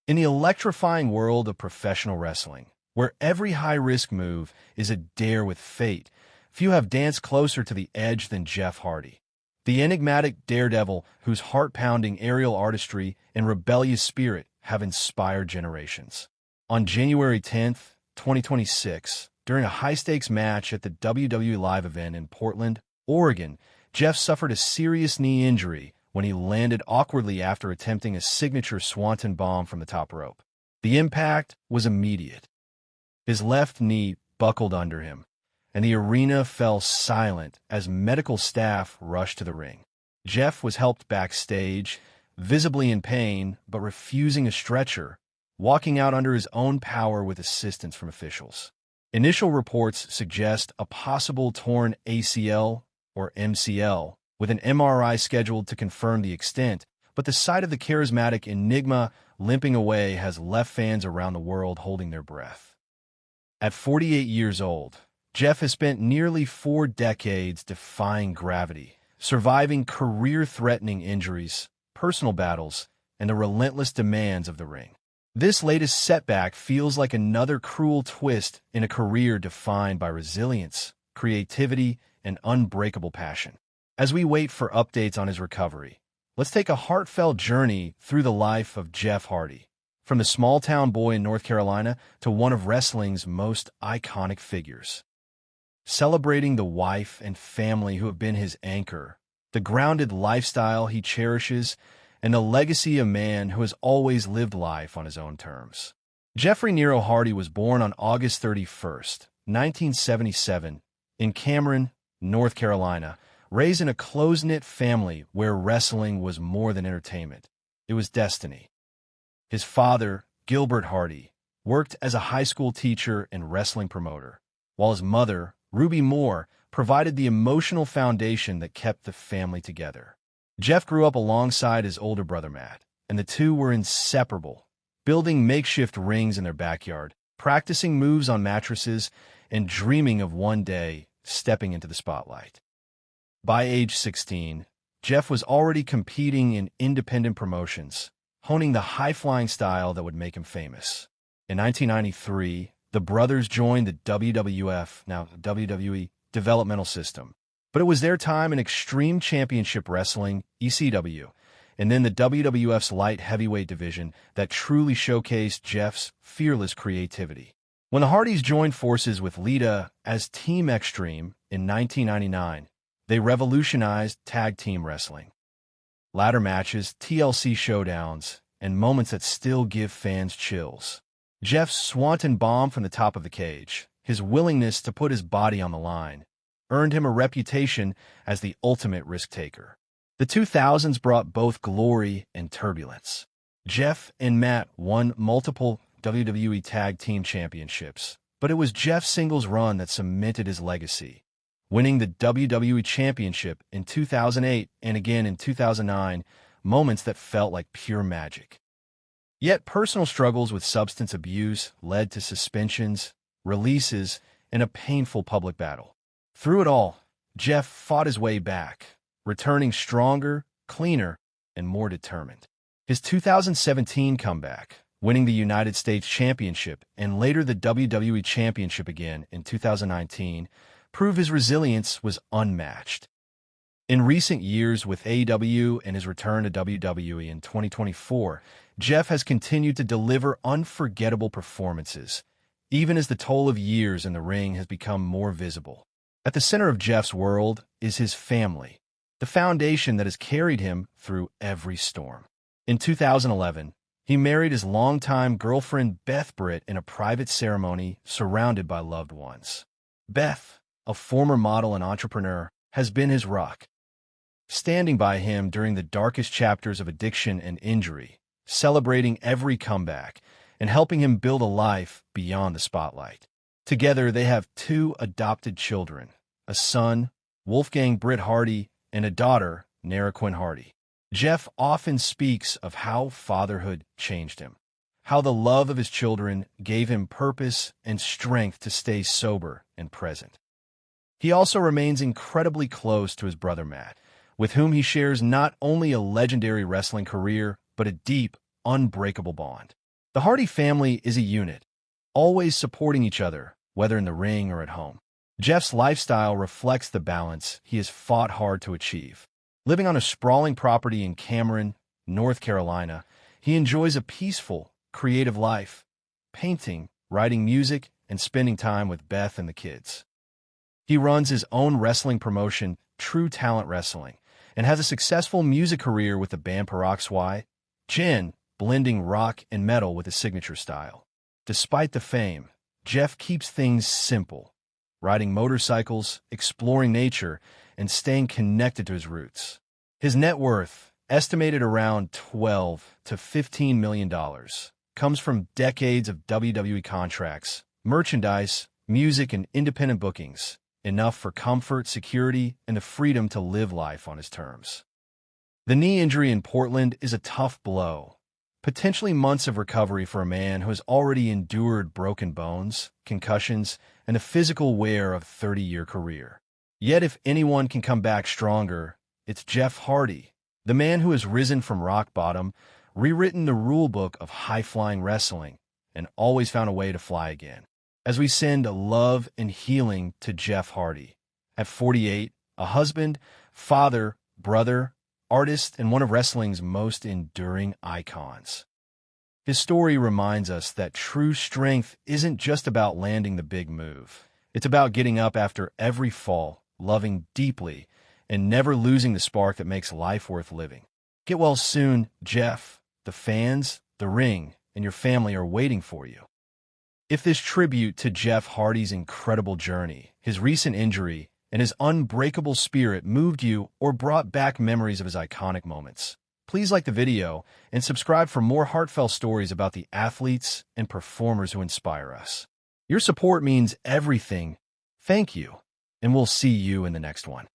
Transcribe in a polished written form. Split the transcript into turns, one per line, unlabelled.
In the electrifying world of professional wrestling, where every high-risk move is a dare with fate, few have danced closer to the edge than Jeff Hardy. The enigmatic daredevil whose heart-pounding aerial artistry and rebellious spirit have inspired generations. On January 10th, 2026, during a high-stakes match at the WWE Live event in Portland, Oregon, Jeff suffered a serious knee injury when he landed awkwardly after attempting a signature swanton bomb from the top rope. The impact was immediate. His left knee buckled under him, and the arena fell silent as medical staff rushed to the ring. Jeff was helped backstage, visibly in pain but refusing a stretcher, walking out under his own power with assistance from officials. Initial reports suggest a possible torn ACL or MCL, with an MRI scheduled to confirm the extent, but the sight of the charismatic Enigma limping away has left fans around the world holding their breath. At 48 years old, Jeff has spent nearly 4 decades defying gravity, surviving career-threatening injuries, personal battles, and the relentless demands of the ring. This latest setback feels like another cruel twist in a career defined by resilience, creativity, and unbreakable passion. As we wait for updates on his recovery, let's take a heartfelt journey through the life of Jeff Hardy, from the small-town boy in North Carolina to one of wrestling's most iconic figures. Celebrating the wife and family who have been his anchor, the grounded lifestyle he cherishes, and the legacy of a man who has always lived life on his own terms. Jeffrey Nero Hardy was born on August 31st, 1977, in Cameron, North Carolina, raised in a close-knit family where wrestling was more than entertainment. It was destiny. His father, Gilbert Hardy, worked as a high school teacher and wrestling promoter, while his mother, Ruby Moore, provided the emotional foundation that kept the family together. Jeff grew up alongside his older brother Matt, and the two were inseparable, building makeshift rings in their backyard, practicing moves on mattresses, and dreaming of one day stepping into the spotlight. By age 16, Jeff was already competing in independent promotions, honing the high-flying style that would make him famous. In 1993, the brothers joined the WWF, now WWE, developmental system. But it was their time in Extreme Championship Wrestling, ECW, and then the WWF's light heavyweight division that truly showcased Jeff's fearless creativity. When the Hardys joined forces with Lita as Team Extreme in 1999, they revolutionized tag team wrestling. Ladder matches, TLC showdowns, and moments that still give fans chills. Jeff's swanton bomb from the top of the cage, his willingness to put his body on the line, earned him a reputation as the ultimate risk-taker. The 2000s brought both glory and turbulence. Jeff and Matt won multiple WWE Tag Team Championships, but it was Jeff's singles run that cemented his legacy, winning the WWE Championship in 2008 and again in 2009, moments that felt like pure magic. Yet personal struggles with substance abuse led to suspensions, releases, and a painful public battle. Through it all, Jeff fought his way back, returning stronger, cleaner, and more determined. His 2017 comeback, winning the United States Championship and later the WWE Championship again in 2019, proved his resilience was unmatched. In recent years with AEW and his return to WWE in 2024, Jeff has continued to deliver unforgettable performances, even as the toll of years in the ring has become more visible. At the center of Jeff's world is his family, the foundation that has carried him through every storm. In 2011, he married his longtime girlfriend Beth Britt in a private ceremony surrounded by loved ones. Beth, a former model and entrepreneur, has been his rock, standing by him during the darkest chapters of addiction and injury, celebrating every comeback, and helping him build a life beyond the spotlight. Together, they have 2 adopted children, a son, Wolfgang Britt Hardy, and a daughter, Nara Quinn Hardy. Jeff often speaks of how fatherhood changed him, how the love of his children gave him purpose and strength to stay sober and present. He also remains incredibly close to his brother Matt, with whom he shares not only a legendary wrestling career, but a deep, unbreakable bond. The Hardy family is a unit, always supporting each other, whether in the ring or at home. Jeff's lifestyle reflects the balance he has fought hard to achieve. Living on a sprawling property in Cameron, North Carolina, he enjoys a peaceful, creative life, painting, writing music, and spending time with Beth and the kids. He runs his own wrestling promotion, True Talent Wrestling, and has a successful music career with the band Peroxy, Jen, blending rock and metal with his signature style. Despite the fame, Jeff keeps things simple, riding motorcycles, exploring nature, and staying connected to his roots. His net worth, estimated around $12 to $15 million, comes from decades of WWE contracts, merchandise, music, and independent bookings, enough for comfort, security, and the freedom to live life on his terms. The knee injury in Portland is a tough blow, potentially months of recovery for a man who has already endured broken bones, concussions, and the physical wear of a 30-year career. Yet if anyone can come back stronger, it's Jeff Hardy, the man who has risen from rock bottom, rewritten the rulebook of high-flying wrestling, and always found a way to fly again. As we send love and healing to Jeff Hardy, at 48, a husband, father, brother, artist, and one of wrestling's most enduring icons. His story reminds us that true strength isn't just about landing the big move. It's about getting up after every fall, loving deeply, and never losing the spark that makes life worth living. Get well soon, Jeff. The fans, the ring, and your family are waiting for you. If this tribute to Jeff Hardy's incredible journey, his recent injury, and his unbreakable spirit moved you or brought back memories of his iconic moments, please like the video and subscribe for more heartfelt stories about the athletes and performers who inspire us. Your support means everything. Thank you, and we'll see you in the next one.